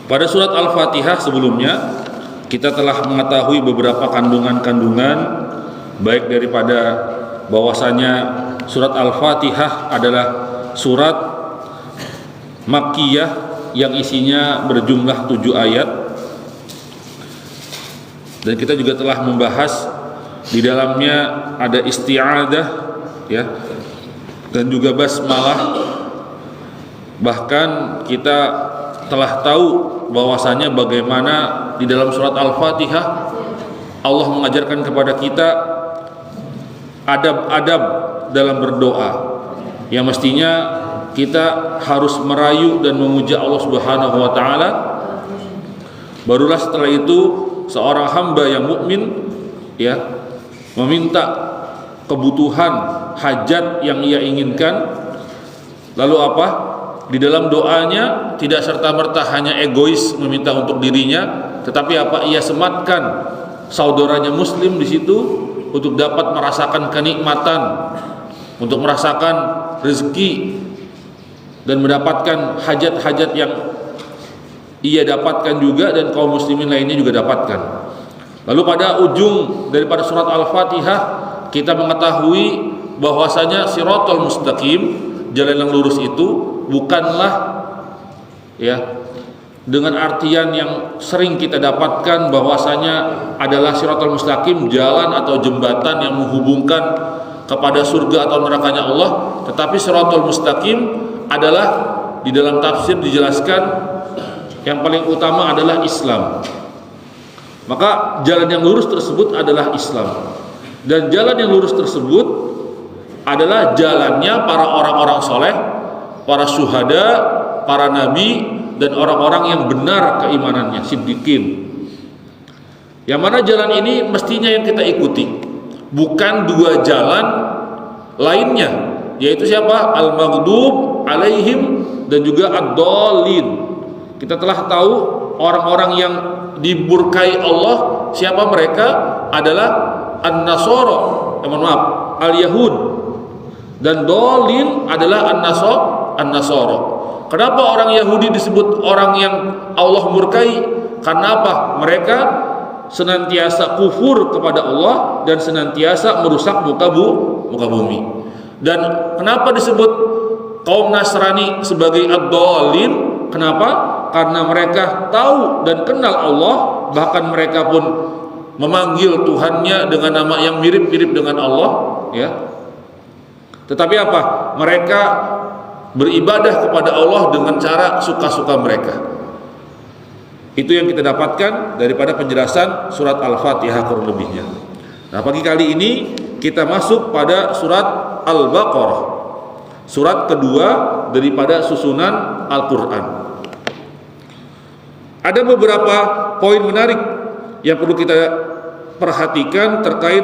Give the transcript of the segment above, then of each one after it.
Pada surat Al-Fatihah sebelumnya kita telah mengetahui beberapa kandungan-kandungan, baik daripada bahwasanya surat Al-Fatihah adalah surat Makkiyah yang isinya berjumlah 7 ayat, dan kita juga telah membahas di dalamnya ada isti'adah, ya, dan juga basmalah. Bahkan kita telah tahu bahwasanya bagaimana di dalam surat Al-Fatihah Allah mengajarkan kepada kita adab-adab dalam berdoa yang mestinya kita harus merayu dan memuja Allah Subhanahu wa taala. Barulah setelah itu seorang hamba yang mukmin, ya, meminta kebutuhan hajat yang ia inginkan. Lalu apa? Di dalam doanya tidak serta-merta hanya egois meminta untuk dirinya, tetapi apa? Ia sematkan saudaranya muslim di situ untuk dapat merasakan kenikmatan, untuk merasakan rezeki dan mendapatkan hajat-hajat yang ia dapatkan juga dan kaum muslimin lainnya juga dapatkan. Lalu pada ujung daripada surat Al-Fatihah kita mengetahui bahwasanya siratal mustaqim, jalan yang lurus itu bukanlah, ya, dengan artian yang sering kita dapatkan bahwasanya adalah siratal mustaqim, jalan atau jembatan yang menghubungkan kepada surga atau nerakanya Allah, tetapi siratal mustaqim adalah di dalam tafsir dijelaskan yang paling utama adalah Islam. Maka jalan yang lurus tersebut adalah Islam, dan jalan yang lurus tersebut adalah jalannya para orang-orang soleh, para syuhada, para nabi, dan orang-orang yang benar keimanannya, siddiqin. Yang mana jalan ini mestinya yang kita ikuti, bukan dua jalan lainnya, yaitu siapa? Al-maghdub alaihim dan juga ad-dallin. Kita telah tahu orang-orang yang diburkai Allah, siapa mereka? Adalah an-nasara, al-yahud, dan dallin adalah an-nasara. Kenapa orang Yahudi disebut orang yang Allah murkai? Karena apa? Mereka senantiasa kufur kepada Allah dan senantiasa merusak muka bumi. Dan kenapa disebut kaum Nasrani sebagai ad-dallin? Kenapa? Karena mereka tahu dan kenal Allah, bahkan mereka pun memanggil Tuhannya dengan nama yang mirip-mirip dengan Allah, ya. Tetapi apa? Mereka beribadah kepada Allah dengan cara suka-suka mereka. Itu yang kita dapatkan daripada penjelasan surat Al-Fatihah kurang lebihnya. Nah, pagi kali ini kita masuk pada surat Al-Baqarah, surat kedua daripada susunan Al-Quran. Ada beberapa poin menarik yang perlu kita perhatikan terkait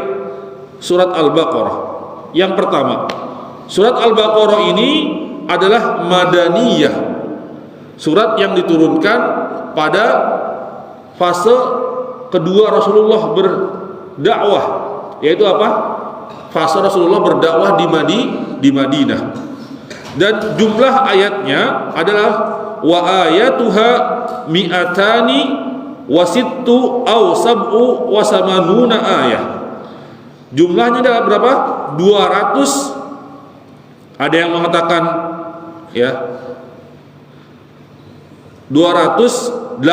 surat Al-Baqarah. Yang pertama, surat Al-Baqarah ini adalah madaniyah, surat yang diturunkan pada fase kedua Rasulullah berdakwah, yaitu apa? Fase Rasulullah berdakwah di Madinah. Dan jumlah ayatnya adalah wa ayatuha mi'atani wasittu aw sab'u wa samanuna ayah. Jumlahnya adalah berapa? 200. Ada yang mengatakan, ya, 286,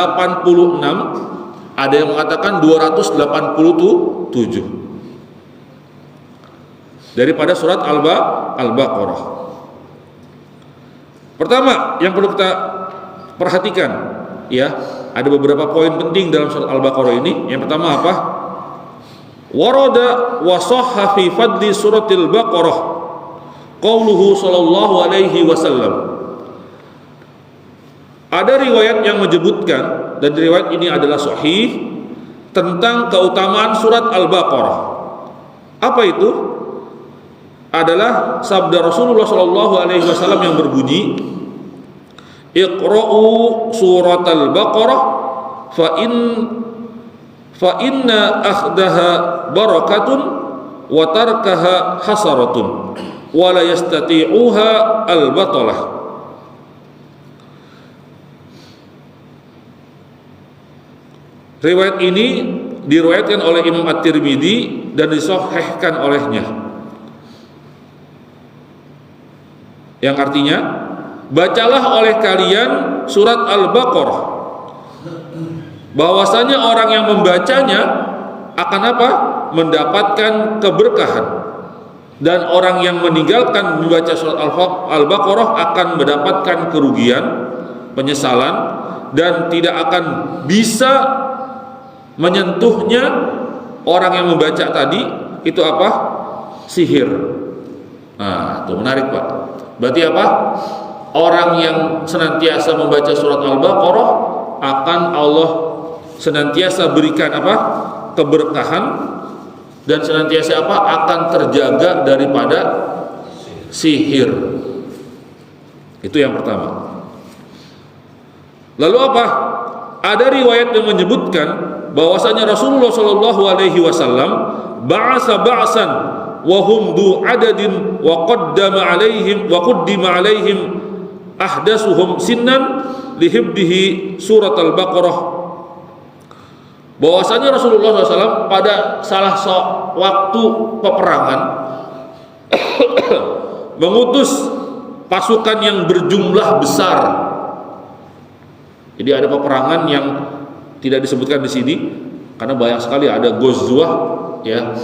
ada yang mengatakan 287 daripada surat Al-Baqarah. Pertama yang perlu kita perhatikan, ya, ada beberapa poin penting dalam surat Al-Baqarah ini. Yang pertama apa? Warada wa sahha fi fadli suratil Baqarah qauluhu sallallahu alaihi wasallam. Ada riwayat yang menyebutkan, dan riwayat ini adalah sahih, tentang keutamaan surat Al-Baqarah. Apa itu? Adalah sabda Rasulullah sallallahu alaihi wasallam yang berbunyi, Iqra'u surat Al-Baqarah fa inna akhdaha barakatun wa tarkaha hasaratun wa la yastati'uha al-batalah. Riwayat ini diriwayatkan oleh Imam At-Tirmidzi dan disahihkan olehnya. Yang artinya, bacalah oleh kalian surat Al-Baqarah, bahwasanya orang yang membacanya akan apa? Mendapatkan keberkahan, dan orang yang meninggalkan membaca surat Al-Baqarah akan mendapatkan kerugian, penyesalan, dan tidak akan bisa menyentuhnya orang yang membaca tadi itu apa? Sihir. Nah, itu menarik, Pak. Berarti apa? Orang yang senantiasa membaca surat Al-Baqarah akan Allah senantiasa berikan apa? Keberkahan, dan senantiasa apa? Akan terjaga daripada sihir. Itu yang pertama. Lalu apa? Ada riwayat yang menyebutkan bahwasanya Rasulullah Shallallahu Alaihi Wasallam ba'asa ba'san wa hum du adadin wa qaddama alaihim ahdasuhum sinnan lihibdihi surat Al-Baqarah. Bahwasanya Rasulullah SAW pada salah waktu peperangan mengutus pasukan yang berjumlah besar. Jadi ada peperangan yang tidak disebutkan di sini karena banyak sekali, ada Ghazwah, ya.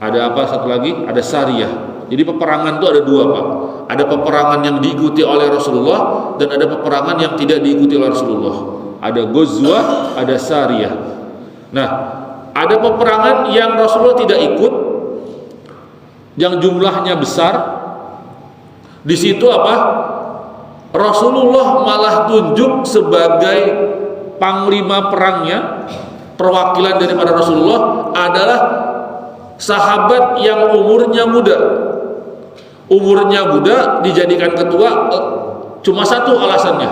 Ada apa satu lagi? Ada Sariyah. Jadi peperangan itu ada dua, Pak. Ada peperangan yang diikuti oleh Rasulullah dan ada peperangan yang tidak diikuti oleh Rasulullah. Ada Ghazwah, ada Sariyah. Nah, ada peperangan yang Rasulullah tidak ikut, yang jumlahnya besar. Di situ apa? Rasulullah malah tunjuk sebagai panglima perangnya, perwakilan daripada Rasulullah adalah sahabat yang umurnya muda. Umurnya muda dijadikan ketua cuma satu alasannya.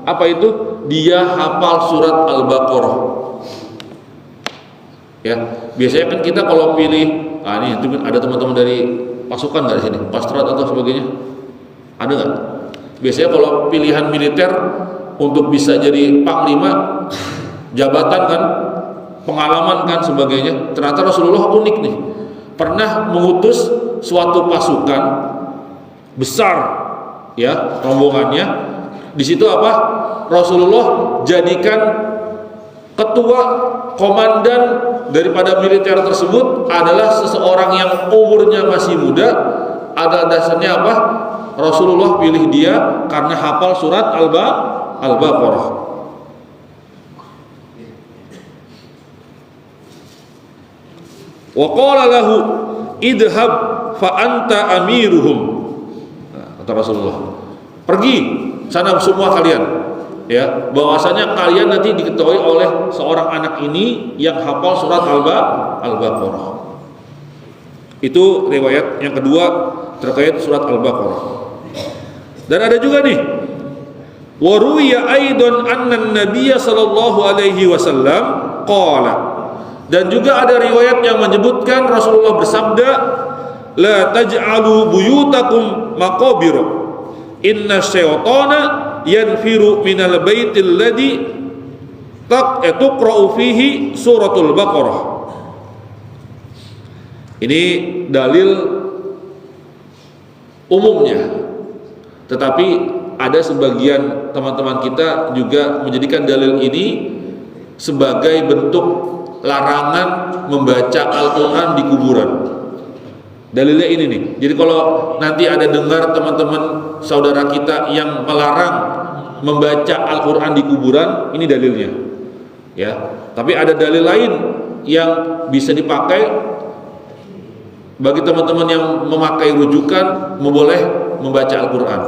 Apa itu? Dia hafal surat Al-Baqarah. Ya, biasanya kan kita kalau pilih, ini ada teman-teman dari pasukan nggak di sini, Pastrat atau sebagainya, ada nggak? Biasanya kalau pilihan militer untuk bisa jadi panglima, jabatan kan, pengalaman kan sebagainya. Ternyata Rasulullah unik nih, pernah mengutus suatu pasukan besar, ya, rombongannya. Di situ apa? Rasulullah jadikan ketua, komandan daripada militer tersebut adalah seseorang yang umurnya masih muda. Ada dasarnya apa? Rasulullah pilih dia karena hafal surat Al-Baqarah. Wa qala lahu idhab fa anta amiruhum. Kata Rasulullah, pergi sana semua kalian, ya, bahwasanya kalian nanti diketahui oleh seorang anak ini yang hafal surat Al-Baqarah. Itu riwayat yang kedua terkait surat Al-Baqarah. Dan ada juga nih, wa ruwiya aidan anna an-nabiy sallallahu alaihi wasallam qala, dan juga ada riwayat yang menyebutkan Rasulullah bersabda, la taj'alu buyutakum maqabir, inna syaitana yanfiru minal baitil ladzi tuqra'u fihi suratul Baqarah. Ini dalil umumnya, tetapi ada sebagian teman-teman kita juga menjadikan dalil ini sebagai bentuk larangan membaca Al-Quran di kuburan. Dalilnya ini nih. Jadi kalau nanti ada dengar teman-teman saudara kita yang melarang membaca Al-Quran di kuburan, ini dalilnya, ya. Tapi ada dalil lain yang bisa dipakai bagi teman-teman yang memakai rujukan boleh membaca Al-Quran.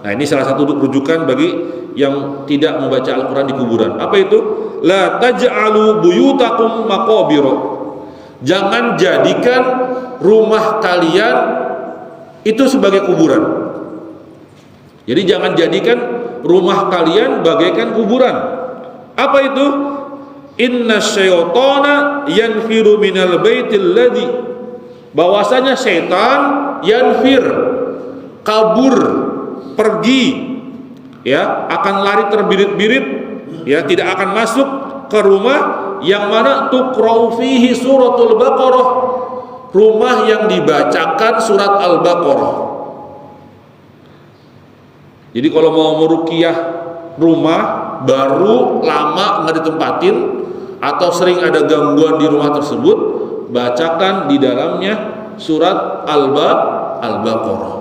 Nah, ini salah satu rujukan bagi yang tidak membaca Al-Quran di kuburan. Apa itu? La taj'alu buyutakum maqabir. Jangan jadikan rumah kalian itu sebagai kuburan. Jadi jangan jadikan rumah kalian bagaikan kuburan. Apa itu? Inna syaitana yanfiru minal baitil ladzi, bahwasanya setan yanfir, kabur, pergi, ya, akan lari terbirit-birit, ya, tidak akan masuk ke rumah yang mana tuqra'u fihi suratul Baqarah, rumah yang dibacakan surat Al-Baqarah. Jadi kalau mau meruqyah rumah baru lama nggak ditempatin atau sering ada gangguan di rumah tersebut, bacakan di dalamnya surat Al-Baqarah.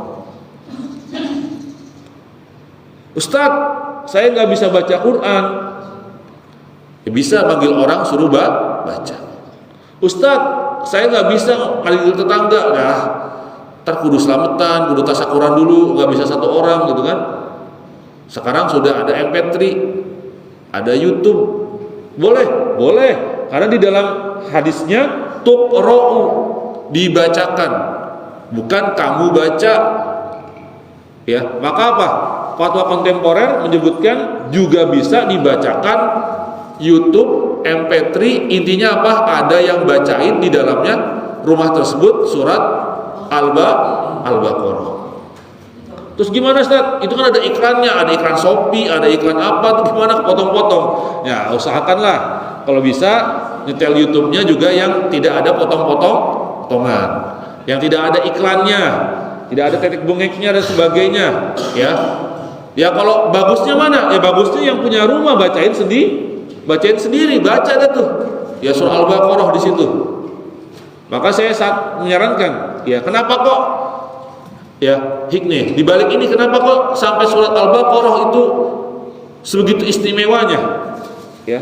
Ustadz, saya nggak bisa baca Quran. Ya bisa panggil orang suruh baca. Ustadz, saya nggak bisa panggil tetangga. Nah, ntar kudu selamatan, kudu tasakuran dulu, nggak bisa satu orang gitu kan. Sekarang sudah ada MP3, ada YouTube. Boleh. Karena di dalam hadisnya tuqra'u, dibacakan, bukan kamu baca. Ya, maka apa? Fatwa kontemporer menyebutkan juga bisa dibacakan YouTube, MP3, intinya apa? Ada yang bacain di dalamnya rumah tersebut surat Al-Baqarah. Terus gimana Ustaz? Itu kan ada iklannya, ada iklan Shopee, ada iklan apa, itu gimana potong-potong? Ya, usahakanlah kalau bisa nyetel YouTube-nya juga yang tidak ada potongan, yang tidak ada iklannya, tidak ada titik bengeknya dan sebagainya, ya. Ya kalau bagusnya mana? Ya bagusnya yang punya rumah bacain sendiri, baca deh tuh. Ya surah Al-Baqarah di situ. Maka saya menyarankan, ya kenapa kok ya hikmah di balik ini, kenapa kok sampai surat Al-Baqarah itu sebegitu istimewanya? Ya.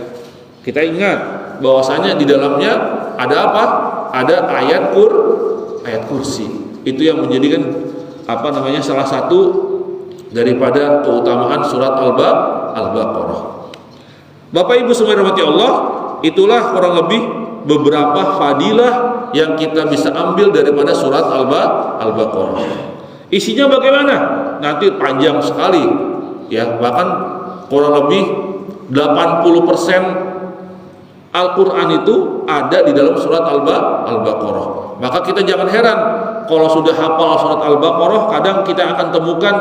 Kita ingat bahwasanya di dalamnya ada apa? Ada ayat kursi. Itu yang menjadikan salah satu daripada keutamaan surat Al-Baqarah. Bapak Ibu semua rahmati Allah, itulah kurang lebih beberapa fadilah yang kita bisa ambil daripada surat Al-Baqarah. Isinya bagaimana? Nanti panjang sekali, ya, bahkan kurang lebih 80% Al-Quran itu ada di dalam surat Al-Baqarah. Maka kita jangan heran kalau sudah hafal surat Al-Baqarah, kadang kita akan temukan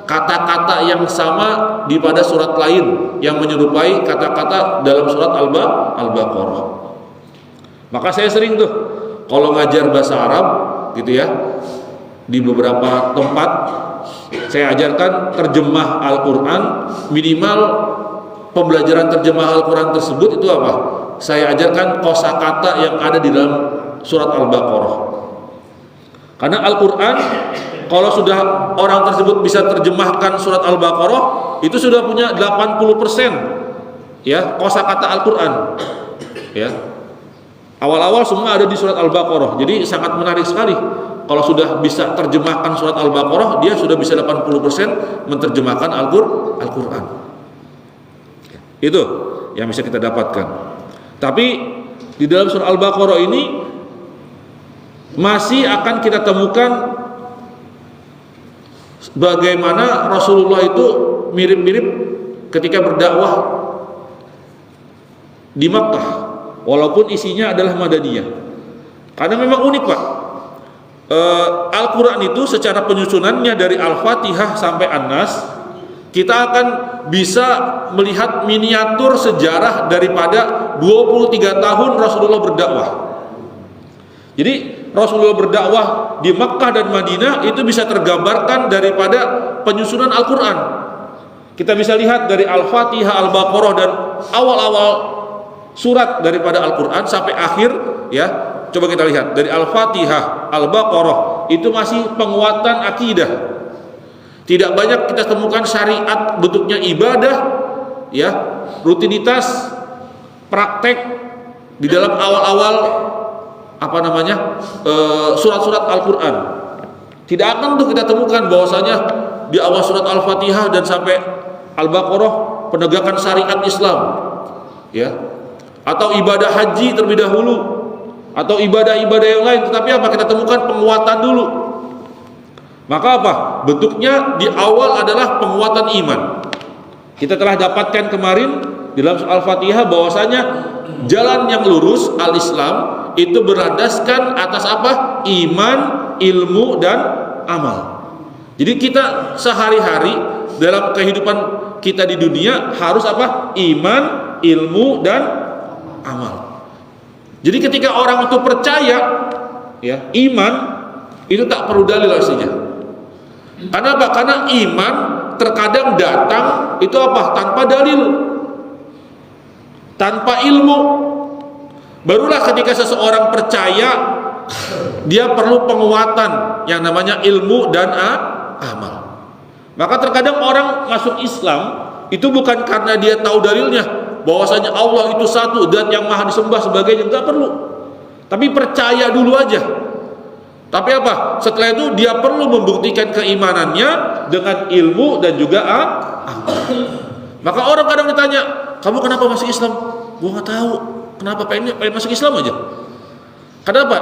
kata-kata yang sama di pada surat lain yang menyerupai kata-kata dalam surat Al-Baqarah. Maka saya sering tuh kalau ngajar bahasa Arab gitu ya, di beberapa tempat saya ajarkan terjemah Al-Quran, minimal pembelajaran terjemah Al-Quran tersebut itu apa? Saya ajarkan kosakata yang ada di dalam surat Al-Baqarah. Karena Al-Quran kalau sudah orang tersebut bisa terjemahkan surat Al-Baqarah, itu sudah punya 80% ya kosakata Al-Quran. Ya. Awal-awal semua ada di surat Al-Baqarah. Jadi sangat menarik sekali. Kalau sudah bisa terjemahkan surat Al-Baqarah, dia sudah bisa 80% menerjemahkan Al-Quran. Itu yang bisa kita dapatkan. Tapi di dalam surah Al-Baqarah ini masih akan kita temukan bagaimana Rasulullah itu mirip-mirip ketika berdakwah di Makkah, walaupun isinya adalah Madaniyah. Karena memang unik Pak, Al-Quran itu secara penyusunannya dari Al-Fatihah sampai An-Nas, kita akan bisa melihat miniatur sejarah daripada 23 tahun Rasulullah berdakwah. Jadi Rasulullah berdakwah di Makkah dan Madinah itu bisa tergambarkan daripada penyusunan Al-Quran. Kita bisa lihat dari Al-Fatihah, Al-Baqarah dan awal-awal surat daripada Al-Quran sampai akhir, ya. Coba kita lihat dari Al-Fatihah, Al-Baqarah itu masih penguatan akidah. Tidak banyak kita temukan syariat bentuknya ibadah, ya, rutinitas, praktek di dalam awal-awal surat-surat Al-Quran. Tidak akan tuh kita temukan bahwasanya di awal surat Al-Fatihah dan sampai Al-Baqarah penegakan syariat Islam, ya, atau ibadah haji terlebih dahulu, atau ibadah-ibadah yang lain. Tetapi apa? Kita temukan penguatan dulu. Maka apa? Bentuknya di awal adalah penguatan iman. Kita telah dapatkan kemarin di dalam Al-Fatihah bahwasanya jalan yang lurus al-Islam itu berlandaskan atas apa? Iman, ilmu dan amal. Jadi kita sehari-hari dalam kehidupan kita di dunia harus apa? Iman, ilmu dan amal. Jadi ketika orang itu percaya, ya, iman itu tak perlu dalil aslinya. Kenapa? Karena iman terkadang datang itu apa? Tanpa dalil, tanpa ilmu. Barulah ketika seseorang percaya, dia perlu penguatan yang namanya ilmu dan amal. Maka terkadang orang masuk Islam itu bukan karena dia tahu dalilnya bahwasanya Allah itu satu, zat yang maha disembah sebagainya, enggak perlu. Tapi percaya dulu aja. Tapi apa? Setelah itu dia perlu membuktikan keimanannya dengan ilmu dan juga amal. Maka orang kadang ditanya, "Kamu kenapa masuk Islam?" "Gua nggak tahu." "Kenapa pengen masuk Islam aja?" Kenapa?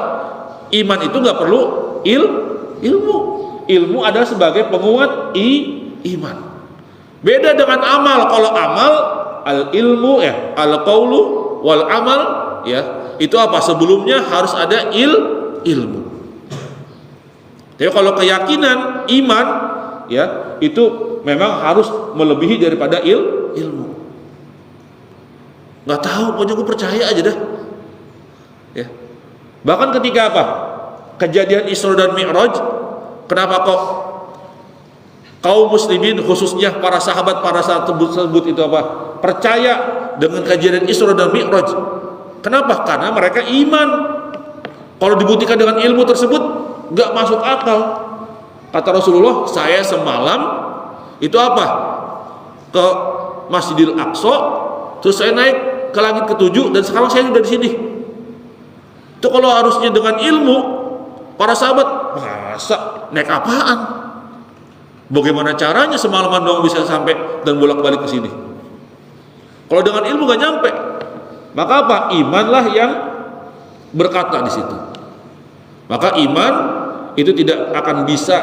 Iman itu nggak perlu ilmu. Ilmu adalah sebagai penguat iman. Beda dengan amal. Kalau amal, al ilmu al qaulu wal amal, ya, itu apa? Sebelumnya harus ada ilmu. Tapi kalau keyakinan, iman, ya, itu memang harus melebihi daripada ilmu. Nggak tahu, pokoknya gue percaya aja dah. Ya. Bahkan ketika apa? Kejadian Isra dan Mi'raj, kenapa kok kaum muslimin khususnya para sahabat tersebut itu apa? Percaya dengan kejadian Isra dan Mi'raj. Kenapa? Karena mereka iman. Kalau dibuktikan dengan ilmu tersebut nggak masuk akal. Kata Rasulullah, saya semalam itu apa? Ke Masjidil Aqsa, terus saya naik ke langit ke-7 dan sekarang saya sudah di sini. Itu kalau harusnya dengan ilmu, para sahabat, masa naik apaan? Bagaimana caranya semalaman dong bisa sampai dan bolak-balik ke sini? Kalau dengan ilmu gak nyampe. Maka apa? Imanlah yang berkata di situ. Maka iman itu tidak akan bisa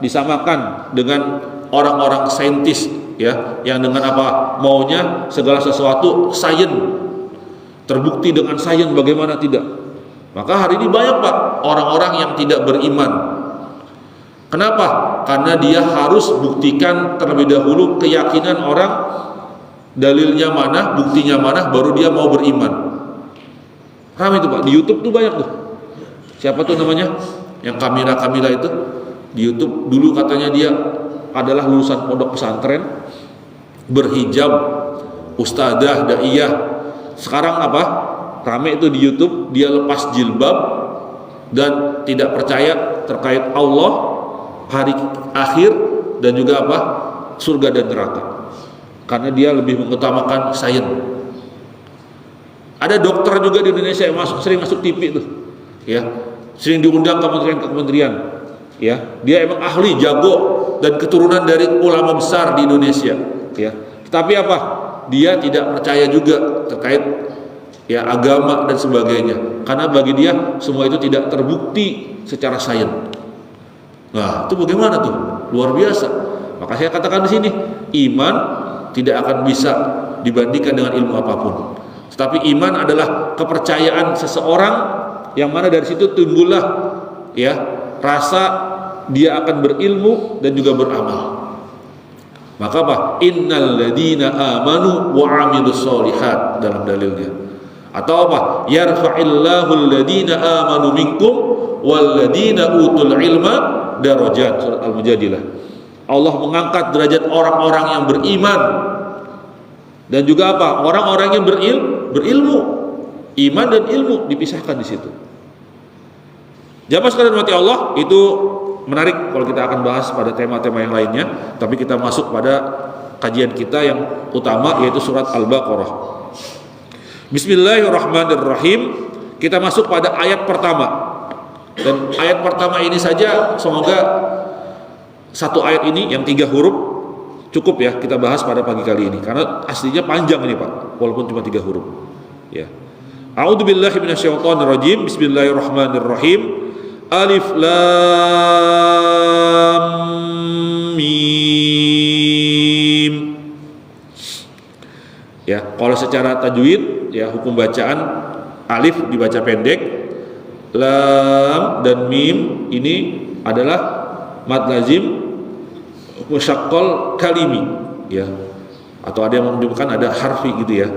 disamakan dengan orang-orang saintis, ya, yang dengan apa? Maunya segala sesuatu sains, terbukti dengan sains, bagaimana tidak. Maka hari ini banyak, Pak, orang-orang yang tidak beriman. Kenapa? Karena dia harus buktikan terlebih dahulu keyakinan orang, dalilnya mana, buktinya mana, baru dia mau beriman. Ramai itu, Pak, di YouTube tuh banyak tuh. Siapa tuh namanya? Yang Kamila itu di YouTube. Dulu katanya dia adalah lulusan pondok pesantren, berhijab, ustadzah, daiyah. Sekarang apa? Ramai itu di YouTube, dia lepas jilbab dan tidak percaya terkait Allah, hari akhir, dan juga apa? Surga dan neraka. Karena dia lebih mengutamakan sains. Ada dokter juga di Indonesia yang sering masuk TV tuh, ya, sering diundang kementerian, ya, dia emang ahli, jago, dan keturunan dari ulama besar di Indonesia, ya. Tapi apa? Dia tidak percaya juga terkait, ya, agama dan sebagainya, karena bagi dia semua itu tidak terbukti secara sains. Nah, itu bagaimana tuh? Luar biasa. Maka saya katakan di sini, iman tidak akan bisa dibandingkan dengan ilmu apapun. Tetapi iman adalah kepercayaan seseorang yang mana dari situ timbullah, ya, rasa dia akan berilmu dan juga beramal. Maka apa? Innal ladina amanu wa amilus solihat dalam dalilnya. Atau apa? Yarfa'illahu alladina amanu minkum wal ladina utul ilma darajat. Surat Al-Mujadilah. Allah mengangkat derajat orang-orang yang beriman dan juga apa? Orang-orang yang berilmu. Iman dan ilmu dipisahkan di situ. Jamaah sekalian mati Allah, itu menarik kalau kita akan bahas pada tema-tema yang lainnya, tapi kita masuk pada kajian kita yang utama, yaitu surat Al-Baqarah. Bismillahirrahmanirrahim. Kita masuk pada ayat pertama. Dan ayat pertama ini saja, semoga satu ayat ini yang 3 huruf cukup ya kita bahas pada pagi kali ini, karena aslinya panjang ini, Pak, walaupun cuma 3 huruf. Ya. A'udzubillahi minasyaitonirrajim. Bismillahirrahmanirrahim. Alif lam mim. Ya, kalau secara tajwid, ya, hukum bacaan, alif dibaca pendek, lam dan mim ini adalah mad lazim musyaqqal kalimi, ya. Atau ada yang menunjukkan ada harfi gitu, ya.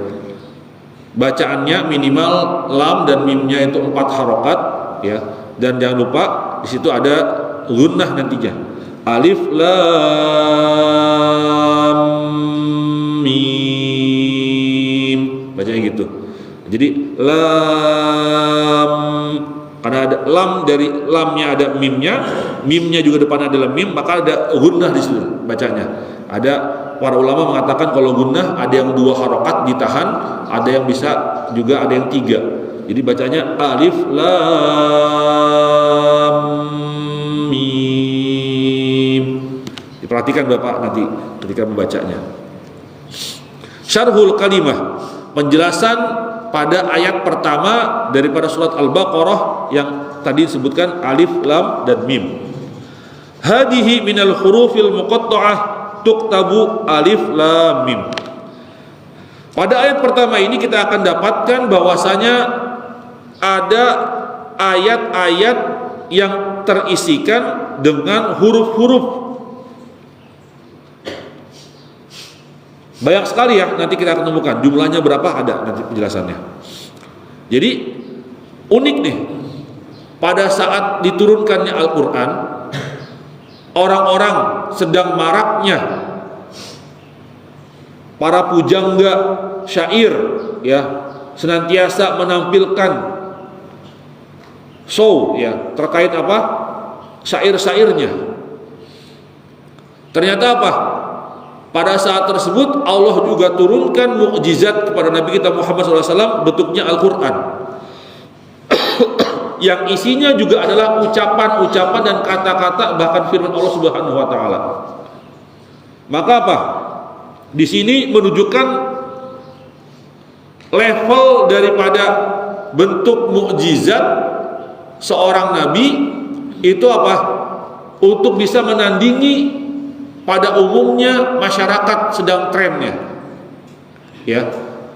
bacaannya minimal lam dan mimnya itu 4 harokat, ya. Dan jangan lupa di situ ada gunnah nantinya. Alif lam mim, bacanya gitu. Jadi lam, karena ada lam, dari lamnya ada mimnya juga depan adalah mim, maka ada gunnah di situ bacanya. Ada para ulama mengatakan kalau gunnah ada yang 2 harokat ditahan, ada yang bisa juga ada yang 3. Jadi bacanya alif lam mim. Diperhatikan Bapak nanti ketika membacanya. Syarhul kalimah, penjelasan pada ayat pertama daripada surat Al-Baqarah yang tadi disebutkan alif lam dan mim. Hadihi minal hurufil muqatta'ah tuktabu alif lam mim. Pada ayat pertama ini kita akan dapatkan bahwasanya ada ayat-ayat yang terisikan dengan huruf-huruf. Banyak sekali ya, nanti kita akan temukan jumlahnya berapa, ada nanti penjelasannya. Jadi unik nih, pada saat diturunkannya Al-Quran, orang-orang sedang maraknya para pujangga syair, ya, senantiasa menampilkan show, ya, terkait apa, syair-syairnya. Ternyata apa? Pada saat tersebut Allah juga turunkan mukjizat kepada Nabi kita Muhammad SAW, bentuknya Al-Quran yang isinya juga adalah ucapan-ucapan dan kata-kata, bahkan firman Allah Subhanahu wa taala. Maka apa? Di sini menunjukkan level daripada bentuk mukjizat seorang nabi itu apa? Untuk bisa menandingi pada umumnya masyarakat sedang trennya, ya.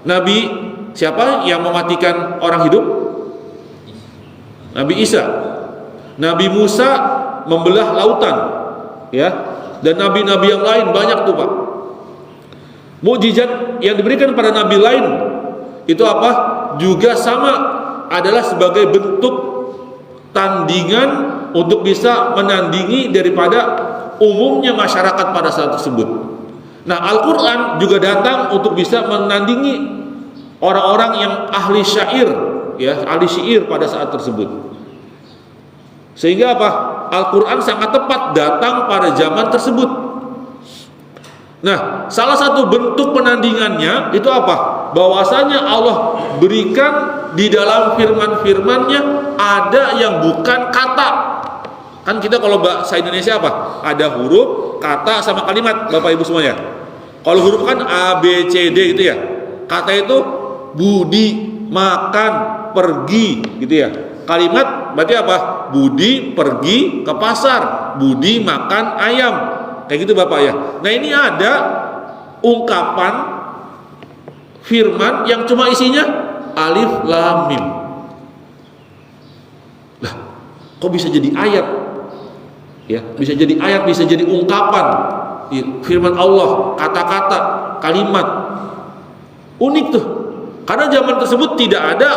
Nabi siapa yang mematikan orang hidup? Nabi Isa. Nabi Musa membelah lautan, ya. Dan nabi-nabi yang lain banyak tuh Pak. Mukjizat yang diberikan pada nabi lain itu apa? Juga sama, adalah sebagai bentuk tandingan untuk bisa menandingi daripada umumnya masyarakat pada saat tersebut. Nah, Al-Quran juga datang untuk bisa menandingi orang-orang yang ahli syair, ya, ahli syair pada saat tersebut. Sehingga apa? Al-Quran sangat tepat datang pada zaman tersebut. Nah, salah satu bentuk penandingannya itu apa? Bahwasanya Allah berikan di dalam firman-firmannya ada yang bukan kata. Kan kita kalau bahasa Indonesia apa? Ada huruf, kata, sama kalimat, Bapak Ibu semuanya. Kalau huruf kan A, B, C, D gitu ya. Kata itu budi, makan, pergi gitu ya. Kalimat berarti apa? Budi pergi ke pasar, budi makan ayam. Kayak gitu Bapak ya. Nah, ini ada ungkapan firman yang cuma isinya alif lam mim. Lah, kok bisa jadi ayat? Ya, bisa jadi ayat, bisa jadi ungkapan firman Allah, kata-kata, kalimat. Unik tuh. Karena zaman tersebut tidak ada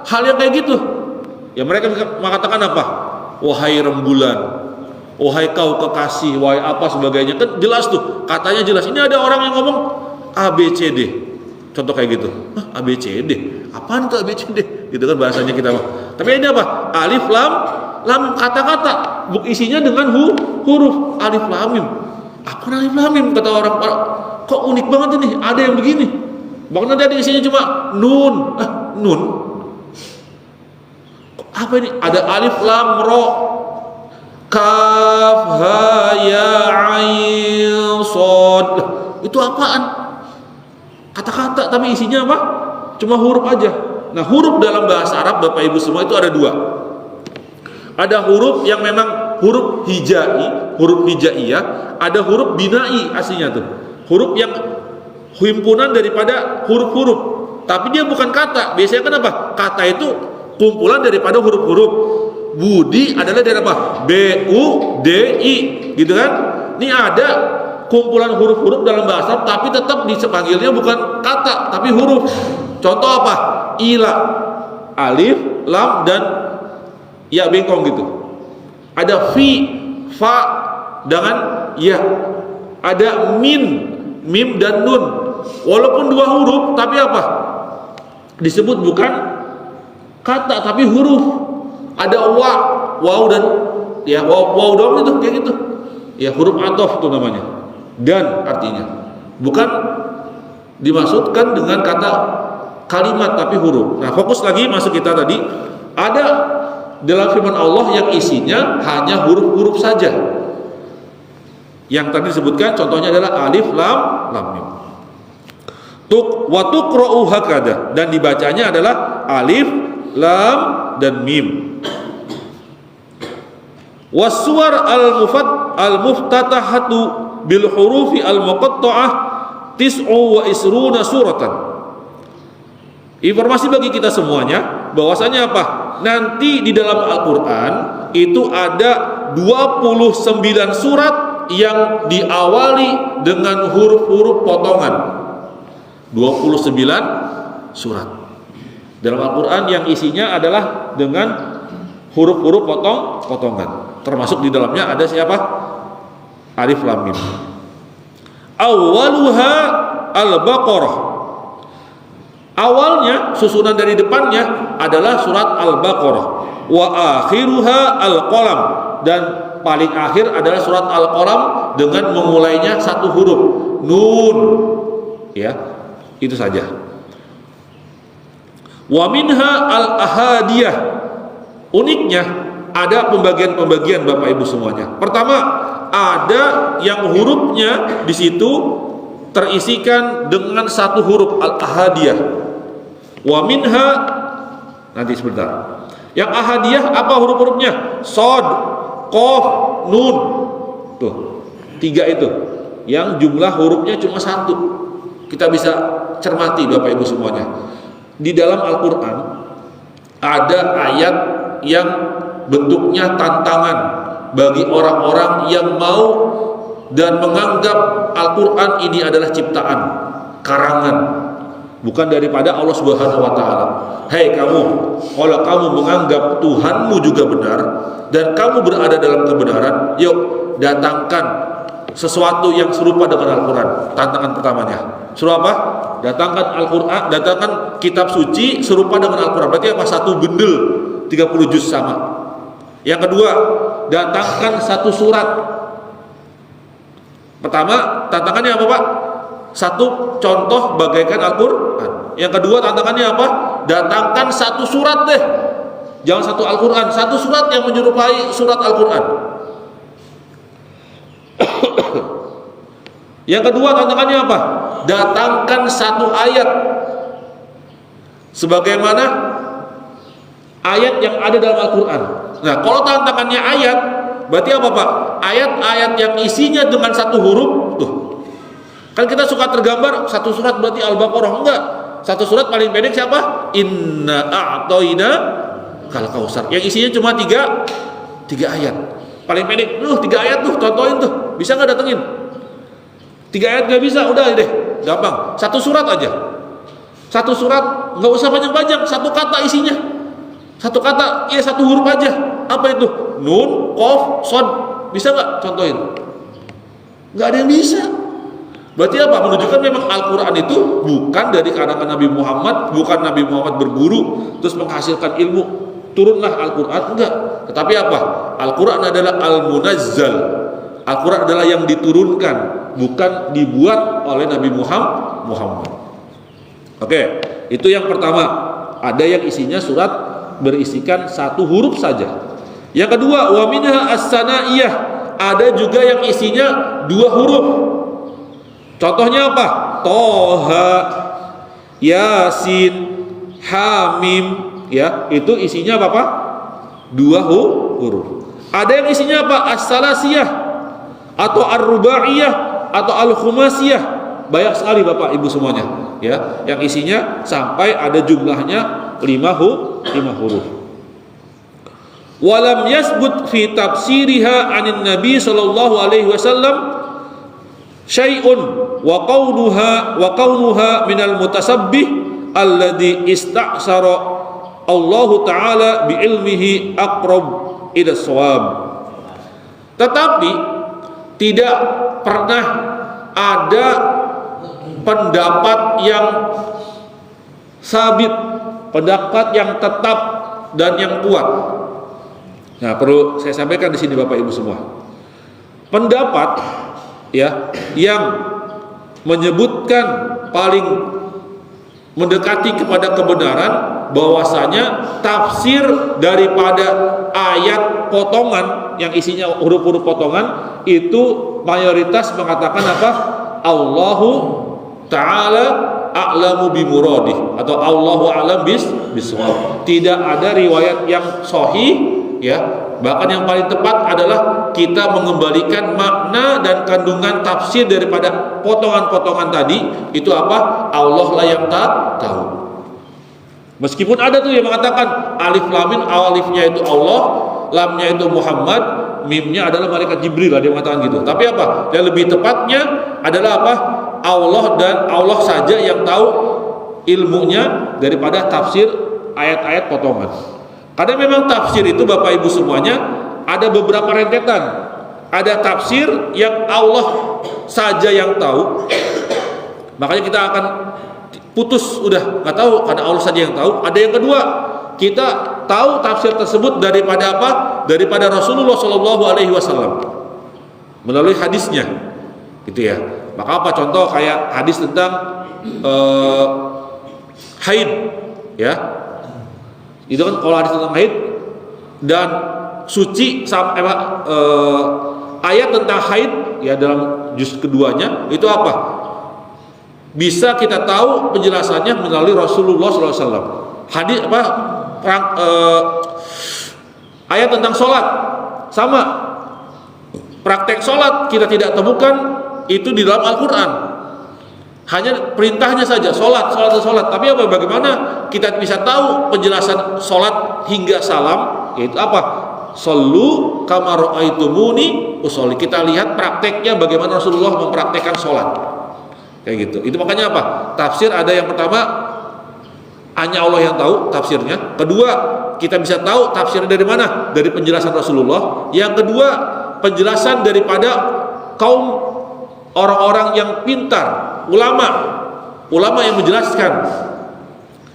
hal yang kayak gitu. Ya, mereka mengatakan apa? Wahai rembulan, wahai kau kekasih, wahai apa sebagainya. Kan jelas tuh, katanya jelas. Ini ada orang yang ngomong A B C D. Contoh kayak gitu. A B C D. Apaan tuh A B C D? Gitu kan bahasanya kita. Tapi ini apa? Alif lam lam, kata-kata, isinya dengan huruf alif lam mim. Apa alif lam mim? Kata orang, kok unik banget ini, ada yang begini. Bahkan nanti ada isinya cuma nun. Nun. Apa ini? Ada alif lam ro, kaf ha ya ain shad. Itu apaan? Kata-kata tapi isinya apa? Cuma huruf aja. Nah, huruf dalam bahasa Arab Bapak Ibu semua itu ada 2. Ada huruf yang memang huruf hijaiyah, ada huruf binai aslinya tuh. Huruf yang himpunan daripada huruf-huruf, tapi dia bukan kata. Biasanya kan apa? Kata itu kumpulan daripada huruf-huruf. Budi adalah dari apa? B U D I, gitu kan? Ini ada kumpulan huruf-huruf dalam bahasa, tapi tetap dipanggilnya bukan kata, tapi huruf. Contoh apa? Ila, alif, lam, dan ya bengkong gitu. Ada fi, fa, dengan ya. Ada mim dan nun. Walaupun dua huruf, tapi apa? Disebut bukan kata, tapi huruf. Ada waw dan ya waw doang itu kayak gitu. Ya huruf athof itu namanya. Dan artinya bukan dimaksudkan dengan kata kalimat tapi huruf. Nah, fokus lagi masuk kita tadi. Ada dalam firman Allah yang isinya hanya huruf-huruf saja. Yang tadi disebutkan contohnya adalah alif, lam, mim. Wa tuqra'u hakada, dan dibacanya adalah alif, lam, dan mim. Wassuwar al-muftatahatu bil hurufi al-muqatta'ah tis'u wa isruna suratan. Informasi bagi kita semuanya bahwasanya apa? Nanti di dalam Al-Qur'an itu ada 29 surat yang diawali dengan huruf-huruf potongan. 29 surat dalam Al-Quran yang isinya adalah dengan huruf-huruf potongan. Termasuk di dalamnya ada siapa? Alif, lam, mim. Awaluha Al-Baqarah. Awalnya, susunan dari depannya adalah surat Al-Baqarah. Wa akhiruha Al-Qalam, dan paling akhir adalah surat Al-Qalam dengan memulainya satu huruf, nun. Ya, itu saja. Wa minha al-ahadiyah. Uniknya ada pembagian-pembagian Bapak Ibu semuanya. Pertama, ada yang hurufnya di situ terisikan dengan satu huruf, al-ahadiyah. Wa minha, nanti sebentar. Yang ahadiyah apa huruf-hurufnya? Shad, qaf, nun. Tuh, 3 itu. Yang jumlah hurufnya cuma 1. Kita bisa cermati Bapak Ibu semuanya. Di dalam Al-Quran ada ayat yang bentuknya tantangan bagi orang-orang yang mau dan menganggap Al-Quran ini adalah ciptaan, karangan, bukan daripada Allah Subhanahu wa taala. Hei kamu, kalau kamu menganggap Tuhanmu juga benar dan kamu berada dalam kebenaran, yuk datangkan sesuatu yang serupa dengan Al-Quran. Tantangan pertamanya suruh apa? Datangkan Al-Quran, datangkan kitab suci serupa dengan Al-Quran. Berarti apa? Satu bendel 30 juz sama. Yang kedua, datangkan satu surat. Pertama, tantangannya apa Pak? Satu contoh bagaikan Al-Quran. Yang kedua, tantangannya apa? Datangkan satu surat deh. Jangan satu Al-Quran, satu surat yang menyerupai surat Al-Quran. Yang kedua, tantangannya apa? Datangkan satu ayat sebagaimana ayat yang ada dalam Al-Quran. Nah, kalau tantangannya ayat, berarti apa Pak? Ayat-ayat yang isinya dengan satu huruf. Tuh, kan kita suka tergambar satu surat berarti Al-Baqarah. Enggak, satu surat paling pendek siapa? Inna a'toina kal kausar, yang isinya cuma tiga ayat. Paling pendek, 3 ayat tuh, contohin tuh. Bisa nggak datengin? 3 ayat nggak bisa, udah deh, gampang. Satu surat aja. Satu surat, nggak usah panjang-panjang. Satu kata isinya. Satu kata, ya satu huruf aja. Apa itu? Nun, qaf, shad. Bisa nggak contohin? Nggak ada yang bisa. Berarti apa? Menunjukkan memang Al-Quran itu bukan dari karangan Nabi Muhammad, bukan Nabi Muhammad berguru terus menghasilkan ilmu. Turunlah Al-Quran, enggak. Tetapi apa? Al-Quran adalah Al-Munazzal. Al-Quran adalah yang diturunkan, bukan dibuat oleh Nabi Muhammad. Oke, itu yang pertama. Ada yang isinya surat berisikan satu huruf saja. Yang kedua, wa minha as-sanaiyah. Ada juga yang isinya 2 huruf. Contohnya apa? Toha, Yasin, Hamim. Ya, itu isinya apa Pak? 2 huruf. Ada yang isinya apa? As-salasiyah atau ar-rubaiyah atau al-khumasiyah. Banyak sekali Bapak Ibu semuanya, ya, yang isinya sampai ada jumlahnya 5 huruf. Walam yasbut fi tafsiriha 'anin Nabi sallallahu alaihi wasallam syai'un wa qawluha minal mutasabbih alladhi ista'sara Allah Ta'ala bi'ilmihi aqrab ila shawab. Tetapi tidak pernah ada pendapat yang sabit, pendapat yang tetap dan yang kuat. Nah, perlu saya sampaikan di sini Bapak Ibu semua. Pendapat ya yang menyebutkan paling mendekati kepada kebenaran bahwasanya tafsir daripada ayat potongan yang isinya huruf-huruf potongan itu mayoritas mengatakan apa? Allahu Ta'ala a'lamu bimuradih atau Allahu a'lam bisawab. Tidak ada riwayat yang sahih ya, bahkan yang paling tepat adalah kita mengembalikan makna dan kandungan tafsir daripada potongan-potongan tadi itu apa? Allah lah yang tahu. Meskipun ada tuh yang mengatakan alif lam mim, alifnya itu Allah, lamnya itu Muhammad, mimnya adalah malaikat Jibril, ada yang mengatakan gitu. Tapi apa? Yang lebih tepatnya adalah apa? Allah dan Allah saja yang tahu ilmunya daripada tafsir ayat-ayat potongan. Karena memang tafsir itu Bapak Ibu semuanya ada beberapa rentetan. Ada tafsir yang Allah saja yang tahu, makanya kita akan putus, udah nggak tahu karena Allah saja yang tahu. Ada yang kedua, kita tahu tafsir tersebut daripada apa? Daripada Rasulullah SAW melalui hadisnya, gitu ya. Maka apa contoh kayak hadis tentang haid, ya. Itu kan kalau hadis tentang haid dan suci sampai ayat tentang haid ya dalam juz keduanya itu apa? Bisa kita tahu penjelasannya melalui Rasulullah SAW. Hadis apa? Ayat tentang sholat sama. Praktek sholat kita tidak temukan itu di dalam Al-Quran. Hanya perintahnya saja, sholat. Tapi apa? Bagaimana kita bisa tahu penjelasan sholat hingga salam? Yaitu apa? Shollu kama ra'aitumuni usolli. Kita lihat prakteknya bagaimana Rasulullah mempraktekkan sholat. Kayak gitu. Itu makanya apa? Tafsir ada yang pertama hanya Allah yang tahu tafsirnya. Kedua, kita bisa tahu tafsirnya dari mana? Dari penjelasan Rasulullah. Yang kedua, penjelasan daripada kaum orang-orang yang pintar, ulama yang menjelaskan.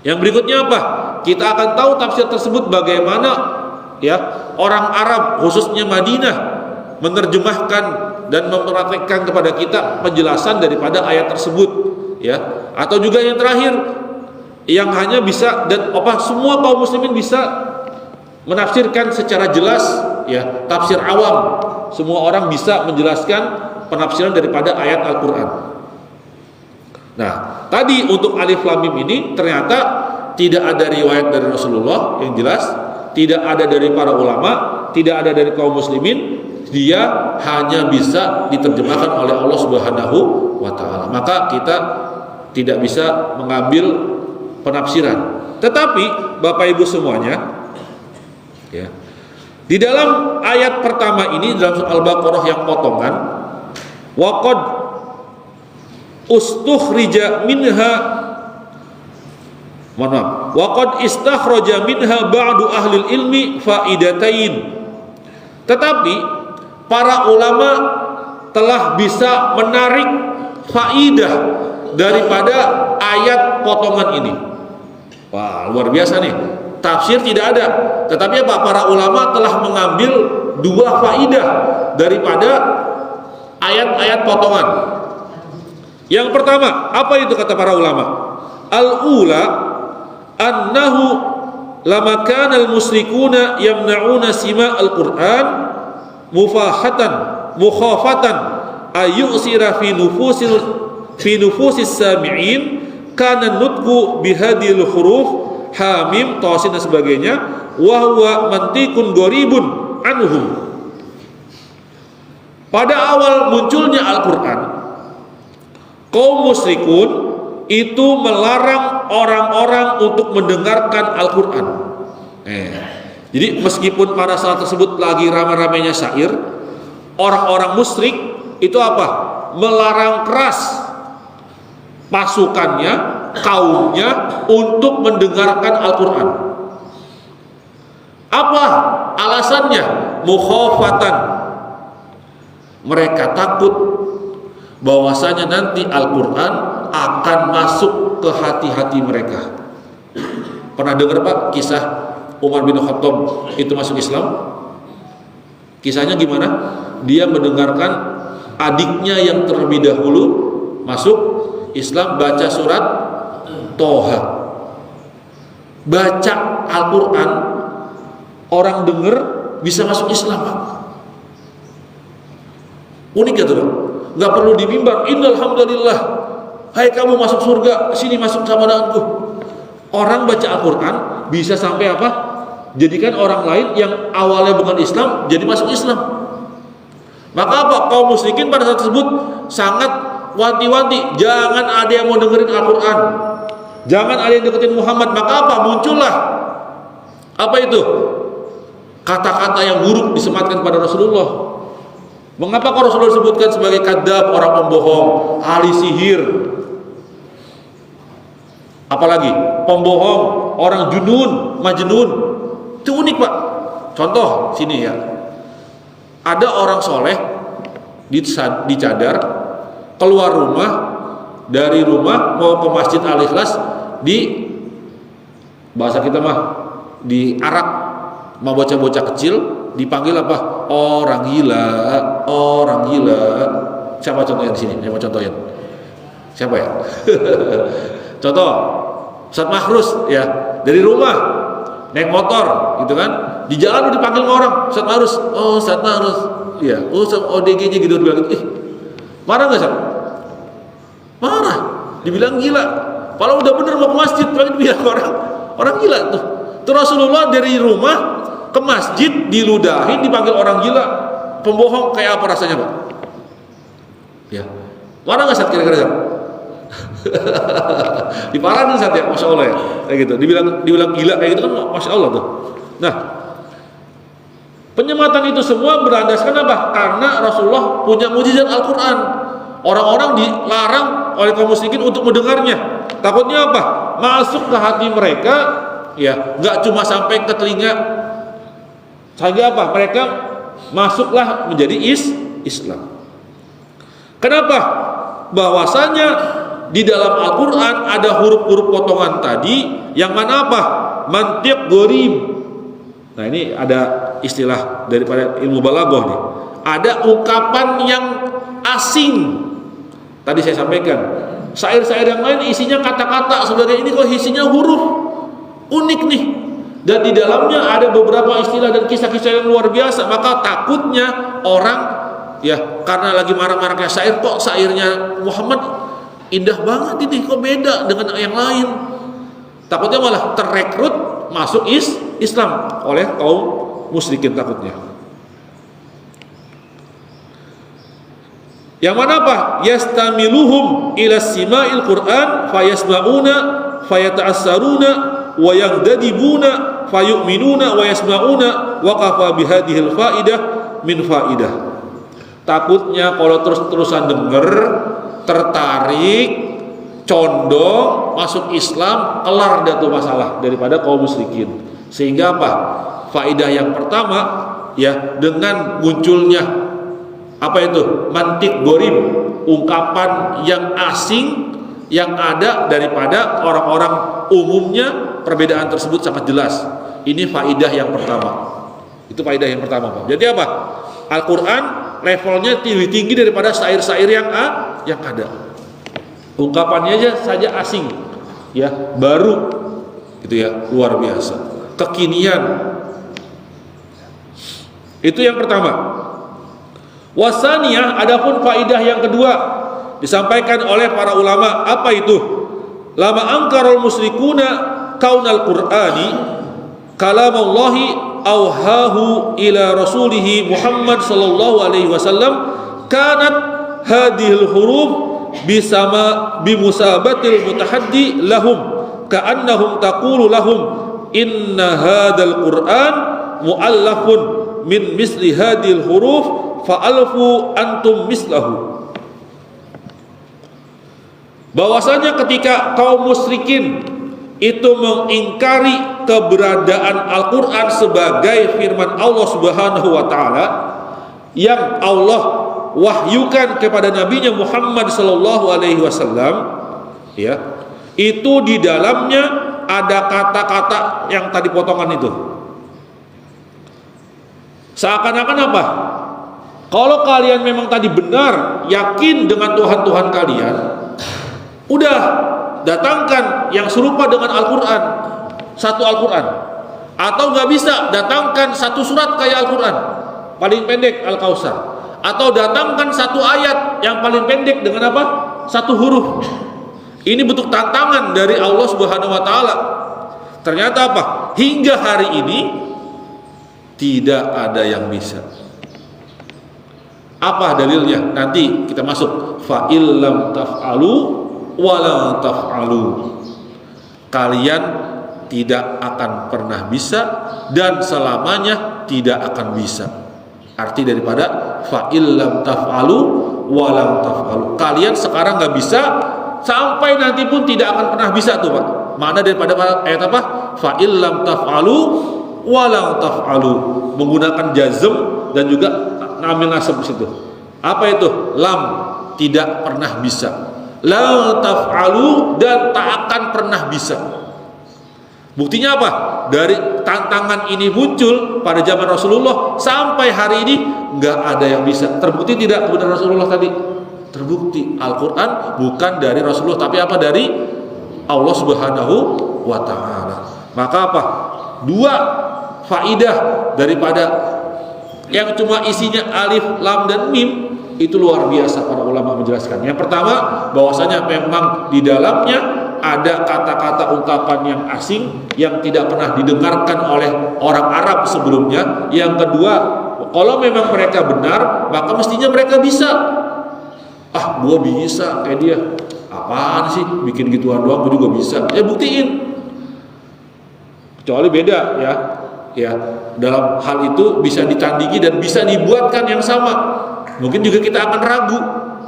Yang berikutnya apa? Kita akan tahu tafsir tersebut bagaimana ya orang Arab khususnya Madinah menerjemahkan dan mempraktekkan kepada kita penjelasan daripada ayat tersebut, ya. Atau juga yang terakhir yang hanya bisa dan apa semua kaum muslimin bisa menafsirkan secara jelas, ya, tafsir awam. Semua orang bisa menjelaskan penafsiran daripada ayat Al-Quran. Nah, tadi untuk alif lam mim ini ternyata tidak ada riwayat dari Rasulullah yang jelas, tidak ada dari para ulama, tidak ada dari kaum muslimin. Dia hanya bisa diterjemahkan oleh Allah Subhanahu wa Ta'ala. Maka kita tidak bisa mengambil penafsiran. Tetapi Bapak Ibu semuanya, ya, di dalam ayat pertama ini dalam surah Al-Baqarah yang potongan, waqad ustukhrija minha waqad istakhraja minha ba'du ahli ilmi faidatain. Tetapi para ulama telah bisa menarik faidah daripada ayat potongan ini. Wah, luar biasa nih. Tafsir tidak ada, tetapi apa? Para ulama telah mengambil dua faidah daripada ayat-ayat potongan. Yang pertama, apa itu kata para ulama? Al-ula annahu lama kana al-musyrikuna yamna'una sima al-Qur'an mukhafatan ayyusira fi nufusis sami'in kana nutqu bihadil huruf hamim tasin dan sebagainya wa huwa mantiqun gharibun anhum. Pada awal munculnya Al-Quran, kaum musyrikun itu melarang orang-orang untuk mendengarkan Al-Quran. Jadi meskipun pada saat tersebut lagi ramai-ramainya syair, orang-orang musyrik itu apa? Melarang keras pasukannya kaumnya untuk mendengarkan Al-Quran. Apa alasannya? Mukhafatan, mereka takut bahwasanya nanti Al-Quran akan masuk ke hati-hati mereka. Pernah dengar Pak kisah Umar bin Khattab itu masuk Islam? Kisahnya gimana? Dia mendengarkan adiknya yang terlebih dahulu masuk Islam baca surat Toha. Baca Al-Quran, orang dengar bisa masuk Islam Pak. Unik ya tuh Pak. Gak perlu di mimbar, innal hamdalillah, hai kamu masuk surga, sini masuk sama denganku. Orang baca Al-Quran bisa sampai apa? Jadikan orang lain yang awalnya bukan Islam jadi masuk Islam. Maka apa? Kaum musyrikin pada saat tersebut sangat wanti-wanti, jangan ada yang mau dengerin Al-Quran, jangan ada yang deketin Muhammad. Maka apa? Muncullah apa itu? Kata-kata yang buruk disematkan pada Rasulullah. Mengapa kok Rasulullah disebutkan sebagai kadzab, orang pembohong, ahli sihir? Apalagi pembohong, orang junun, majnun. Itu unik Pak. Contoh sini ya. Ada orang soleh di cadar, keluar rumah, dari rumah mau ke Masjid Al-Ikhlas, di bahasa kita mah di arak, mau bocah-bocah kecil dipanggil apa? Orang gila, orang gila. Siapa contohnya di sini? Saya mau contohin. Siapa ya? Contoh, Ustaz Mahrus ya, dari rumah naik motor gitu kan, di jalan udah dipanggil orang, Ustaz Mahrus. Oh, Ustaz Mahrus. Iya, oh ODG-nya gitu bilang gitu. Marah enggak, Ustaz? Marah. Dibilang gila. Kalau udah bener mau ke masjid, pengen bilang orang gila tuh. Tuh Rasulullah dari rumah ke masjid diludahin, dipanggil orang gila, pembohong. Kayak apa rasanya Pak? Ya, mana nggak Ustaz kira-kira Ustaz? Diparahin Ustaz ya, Masya Allah ya, kayak gitu. Dibilang gila kayak gitu kan, Masya Allah tuh. Nah, penyematan itu semua berlandaskan apa? Karena Rasulullah punya mujizat Al-Quran. Orang-orang dilarang oleh kaum musyrikin untuk mendengarnya. Takutnya apa? Masuk ke hati mereka, ya, nggak cuma sampai ke telinga. Sehingga apa? Mereka masuklah menjadi Islam. Kenapa? Bahwasanya di dalam Al-Quran ada huruf-huruf potongan tadi, yang mana apa? Mantiq gharib. Nah ini ada istilah daripada ilmu balaghah nih. Ada ungkapan yang asing. Tadi saya sampaikan, syair-syair yang lain isinya kata-kata, sebenarnya ini kok isinya huruf. Unik nih. Dan di dalamnya ada beberapa istilah dan kisah-kisah yang luar biasa. Maka takutnya orang, ya, karena lagi marah-marahnya syair, kok syairnya Muhammad indah banget ini, kok beda dengan yang lain. Takutnya malah terrekrut masuk Islam oleh kaum musyrikin takutnya. Yang mana apa? Yastamiluhum ila sima'il Qur'an fayasma'una fayata'assaruna wa yaghdadibuna fayu'minuna wa yasma'una wa kafa bihadihil fa'idah min fa'idah. Takutnya kalau terus-terusan denger, tertarik, condong masuk Islam, kelar dah tuh masalah daripada kaum musyrikin. Sehingga apa? Faidah yang pertama, ya, dengan munculnya apa itu? Mantiq gharib, ungkapan yang asing yang ada daripada orang-orang umumnya, perbedaan tersebut sangat jelas. Ini faidah yang pertama. Itu faidah yang pertama, Pak. Jadi apa? Al-Quran levelnya lebih tinggi daripada syair-syair yang ada. Ungkapannya aja saja asing, ya, baru, gitu ya, luar biasa, kekinian. Itu yang pertama. Wasaniyah, adapun faidah yang kedua disampaikan oleh para ulama, apa itu? Lama angkarul musyrikuna kaunal qur'ani kalamallahi awhahu ila rasulihi Muhammad sallallahu alaihi wasallam kanat hadhil huruf bisama bimusabatil mutahaddi lahum ka'annahum taqulu lahum inna hadzal qur'an muallafun min misli hadhil huruf fa'alfu antum mislahu. bahwasanya ketika kaum musyrikin itu mengingkari keberadaan Al-Quran sebagai firman Allah Subhanahu wa Ta'ala yang Allah wahyukan kepada nabinya Muhammad sallallahu alaihi wasallam, ya, itu di dalamnya ada kata-kata yang tadi potongan itu. Seakan-akan apa? Kalau kalian memang tadi benar yakin dengan Tuhan kalian, udah datangkan yang serupa dengan Al-Quran, satu Al-Quran. Atau nggak bisa, datangkan satu surat kayak Al-Quran, paling pendek Al-Kautsar. Atau datangkan satu ayat yang paling pendek dengan apa? Satu huruf. Ini bentuk tantangan dari Allah Subhanahu wa Ta'ala. Ternyata apa? Hingga hari ini tidak ada yang bisa. Apa dalilnya? Nanti kita masuk. Fa illam taf'alu wala taf'alu, kalian tidak akan pernah bisa dan selamanya tidak akan bisa. Arti daripada fa illam taf'alu wala taf'alu, kalian sekarang nggak bisa, sampai nanti pun tidak akan pernah bisa tuh Pak. Makna daripada ayat apa? Fa illam taf'alu wala taf'alu, menggunakan jazm dan juga amil nasab di situ. Apa itu? Lam, tidak pernah bisa. La taf'alu, dan tak akan pernah bisa. Buktinya apa? Dari tantangan ini muncul pada zaman Rasulullah sampai hari ini nggak ada yang bisa. Terbukti tidak kebenaran Rasulullah tadi? Terbukti. Al-Quran bukan dari Rasulullah, tapi apa? Dari Allah Subhanahu wa Ta'ala. Maka apa? Dua faidah daripada yang cuma isinya alif, lam, dan mim, itu luar biasa para ulama menjelaskan. Yang pertama, bahwasanya memang di dalamnya ada kata-kata ungkapan yang asing yang tidak pernah didengarkan oleh orang Arab sebelumnya. Yang kedua, kalau memang mereka benar, maka mestinya mereka bisa. Ah, gua bisa kayak dia. Apaan sih, bikin gituan doang gua juga bisa. Ya buktiin. Kecuali beda ya. Ya, dalam hal itu bisa ditandingi dan bisa dibuatkan yang sama. Mungkin juga kita akan ragu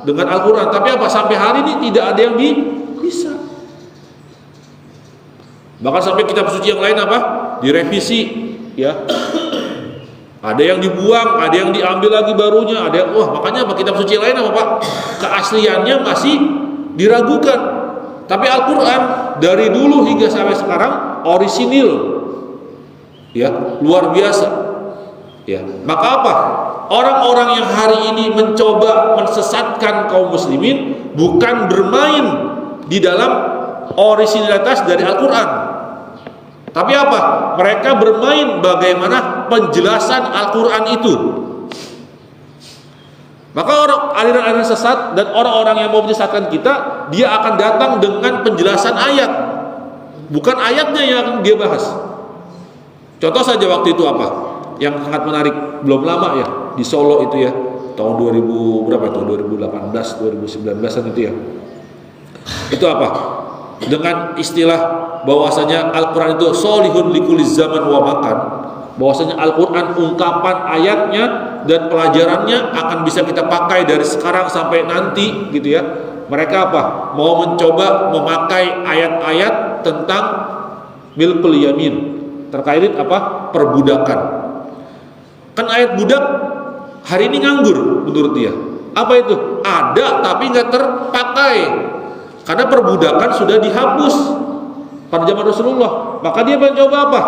dengan Al-Quran, tapi apa? Sampai hari ini tidak ada yang bisa. Bahkan sampai kitab suci yang lain apa? Direvisi, ya. Ada yang dibuang, ada yang diambil lagi barunya, ada yang, wah, makanya apa? Kitab suci yang lain apa Pak? Keasliannya masih diragukan. Tapi Al-Quran dari dulu hingga sampai sekarang orisinil, ya, luar biasa. Ya, maka apa? Orang-orang yang hari ini mencoba mensesatkan kaum muslimin bukan bermain di dalam orisinalitas dari Al-Quran, tapi apa? Mereka bermain bagaimana penjelasan Al-Quran itu. Maka aliran-aliran sesat dan orang-orang yang mau menyesatkan kita, dia akan datang dengan penjelasan ayat, bukan ayatnya yang dia bahas. Contoh saja waktu itu apa? Yang sangat menarik, belum lama ya, di Solo itu ya, tahun 2000 berapa itu? 2018, 2019-an itu ya. Itu apa? Dengan istilah bahwasanya Al-Quran itu solihun likulli zaman wa makan, bahwasanya Al-Quran ungkapan ayatnya dan pelajarannya akan bisa kita pakai dari sekarang sampai nanti gitu ya. Mereka apa? Mau mencoba memakai ayat-ayat tentang milkul yamin, terkait apa? Perbudakan. Kan ayat budak hari ini nganggur menurut dia. Apa itu? Ada tapi nggak terpakai karena perbudakan sudah dihapus pada zaman Rasulullah. Maka dia mencoba apa?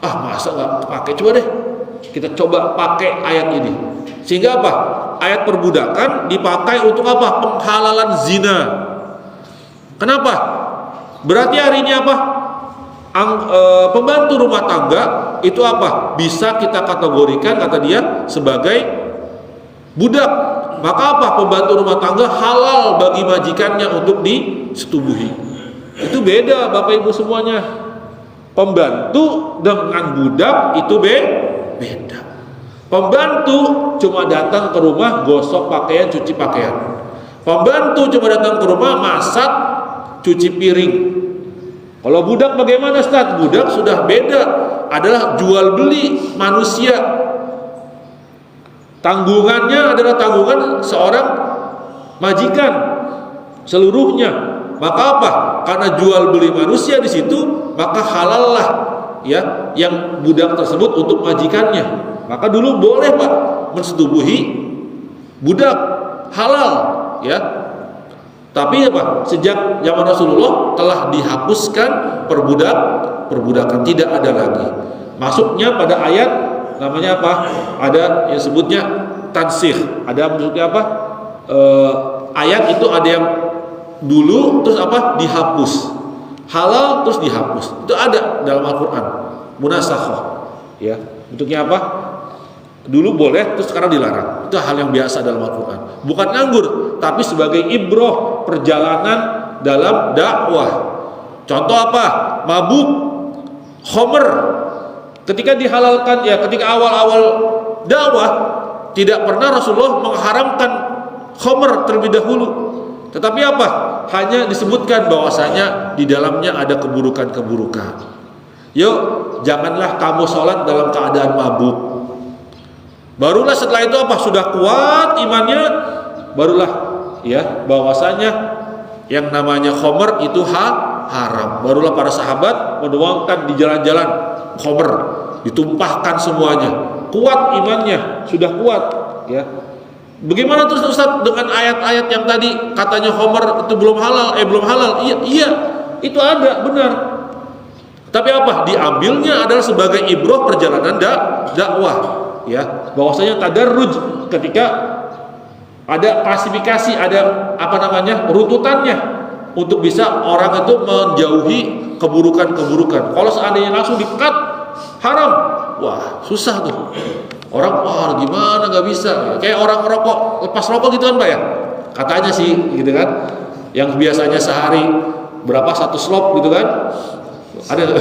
Ah, masa nggak pakai? Coba deh kita coba pakai ayat ini. Sehingga apa? Ayat perbudakan dipakai untuk apa? Penghalalan zina. Kenapa? Berarti hari ini apa? Pembantu rumah tangga itu apa? Bisa kita kategorikan, kata dia, sebagai budak. Maka apa? Pembantu rumah tangga halal bagi majikannya untuk disetubuhi. Itu beda Bapak Ibu semuanya. Pembantu dengan budak itu beda. Pembantu cuma datang ke rumah gosok pakaian, cuci pakaian. Pembantu cuma datang ke rumah masak, cuci piring. Kalau budak bagaimana Ustaz? Budak sudah beda, adalah jual beli manusia. Tanggungannya adalah tanggungan seorang majikan. seluruhnya. Maka apa? Karena jual beli manusia di situ, maka halallah ya yang budak tersebut untuk majikannya. Maka dulu boleh Pak mensetubuhi budak, halal ya. Tapi apa? Sejak zaman Rasulullah telah dihapuskan perbudakan, tidak ada lagi. Masuknya pada ayat namanya apa? Ada yang sebutnya tansikh. Ada maksudnya apa? Ayat itu ada yang dulu terus apa? Dihapus. Halal terus dihapus. Itu ada dalam Al-Qur'an. Munasakhah. Ya. Bentuknya apa? Dulu boleh terus sekarang dilarang. Itu hal yang biasa dalam Al-Qur'an. Bukan nganggur, tapi sebagai ibroh perjalanan dalam dakwah. Contoh apa? Mabuk, khomer. Ketika dihalalkan ya, ketika awal-awal dakwah tidak pernah Rasulullah mengharamkan khomer terlebih dahulu. Tetapi apa? Hanya disebutkan bahwasanya di dalamnya ada keburukan-keburukan. Yuk, janganlah kamu sholat dalam keadaan mabuk. Barulah setelah itu apa? Sudah kuat imannya, barulah ya bahwasanya yang namanya khomer itu haram. Barulah para sahabat menuangkan di jalan-jalan khomer, ditumpahkan semuanya. Kuat imannya, sudah kuat ya. Bagaimana terus Ustaz dengan ayat-ayat yang tadi katanya khomer itu belum halal, belum halal. Iya, itu ada benar. Tapi apa? Diambilnya adalah sebagai ibroh perjalanan dakwah. Ya, bahwasanya tadarruj ketika ada klasifikasi, ada apa namanya runtutannya untuk bisa orang itu menjauhi keburukan-keburukan. Kalau seandainya langsung di-cut haram, wah susah tuh. Orang wah gimana nggak bisa? Kayak orang ngerokok lepas rokok gitu kan Pak ya? Katanya sih gitu kan. Yang biasanya sehari berapa satu slop gitu kan? Ada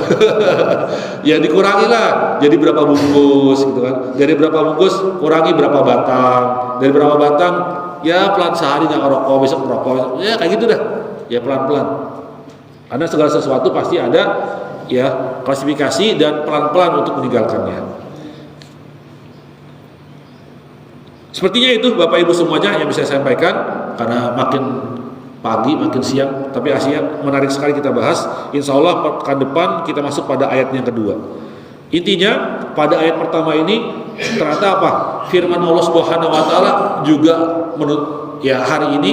ya dikurangi lah jadi berapa bungkus gitu kan, dari berapa bungkus kurangi berapa batang, dari berapa batang ya pelan sehari nggak ngerokok, besok ngerokok ya kayak gitu dah ya pelan-pelan, karena segala sesuatu pasti ada ya klasifikasi dan pelan-pelan untuk meninggalkannya. Sepertinya itu Bapak Ibu semuanya yang bisa saya sampaikan, karena makin pagi makin siang, tapi aslinya menarik sekali kita bahas. Insya Allah pekan depan kita masuk pada ayat yang kedua. Intinya pada ayat pertama ini ternyata apa? Firman Allah Subhanahu Wa Taala juga ya hari ini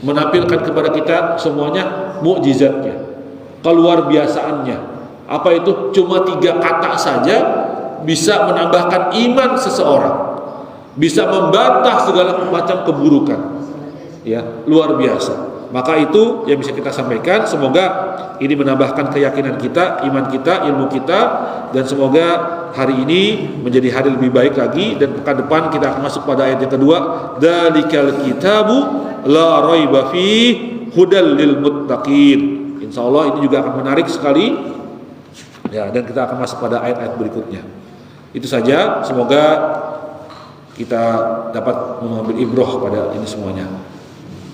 menampilkan kepada kita semuanya mukjizatnya, keluar biasaannya. Apa itu? Cuma 3 kata saja bisa menambahkan iman seseorang, bisa membantah segala macam keburukan. Ya, luar biasa. Maka itu yang bisa kita sampaikan. Semoga ini menambahkan keyakinan kita, iman kita, ilmu kita, dan semoga hari ini menjadi hari lebih baik lagi. Dan pekan depan kita akan masuk pada ayat yang kedua. Dzalikal kitabu la raiba fihi hudal lil muttaqin. Insyaallah ini juga akan menarik sekali. Ya, dan kita akan masuk pada ayat-ayat berikutnya. Itu saja. Semoga kita dapat mengambil ibroh pada ini semuanya.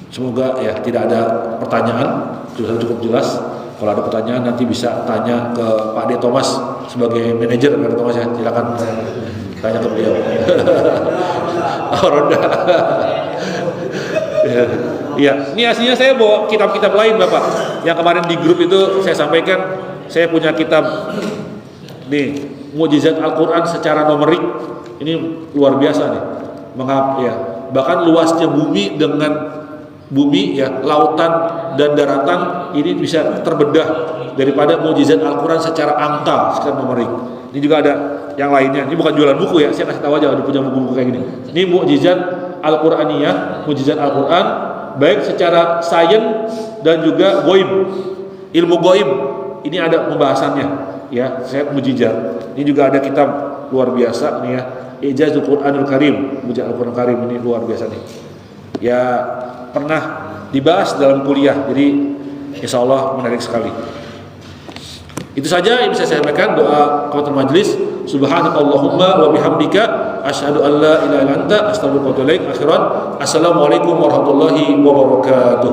Semoga ya tidak ada pertanyaan, sudah cukup jelas. Kalau ada pertanyaan nanti bisa tanya ke Pak D. Thomas sebagai manajer Pak D. Thomas ya, silakan tanya ke beliau. Roda. Ya, ini aslinya saya bawa kitab-kitab lain Bapak. Yang kemarin di grup itu saya sampaikan, saya punya kitab nih, Mukjizat Al-Qur'an secara numerik. Ini luar biasa nih. Ya, bahkan luasnya bumi dengan bumi ya, lautan dan daratan ini bisa terbedah daripada mukjizat Al-Qur'an secara angka, secara numerik. Ini juga ada yang lainnya. Ini bukan jualan buku ya, saya kasih tahu aja ada punya buku-buku kayak gini. Ini mukjizat Al-Qur'aniyah, mukjizat Al-Qur'an baik secara sains dan juga goib, ilmu goib. Ini ada pembahasannya ya, saya mukjizat. Ini juga ada kitab luar biasa nih ya, Ijazul Qur'anul Karim, mukjizat Al-Qur'an Karim, ini luar biasa nih. Ya pernah dibahas dalam kuliah, jadi insya Allah menarik sekali. Itu saja yang bisa saya sampaikan. Doa kafatul majlis. Subhanakallahumma wa bihamdika asyhadu an la ilaha illa anta astaghfiruka wa atubu ilaik. Akhiran, assalamualaikum warahmatullahi wabarakatuh.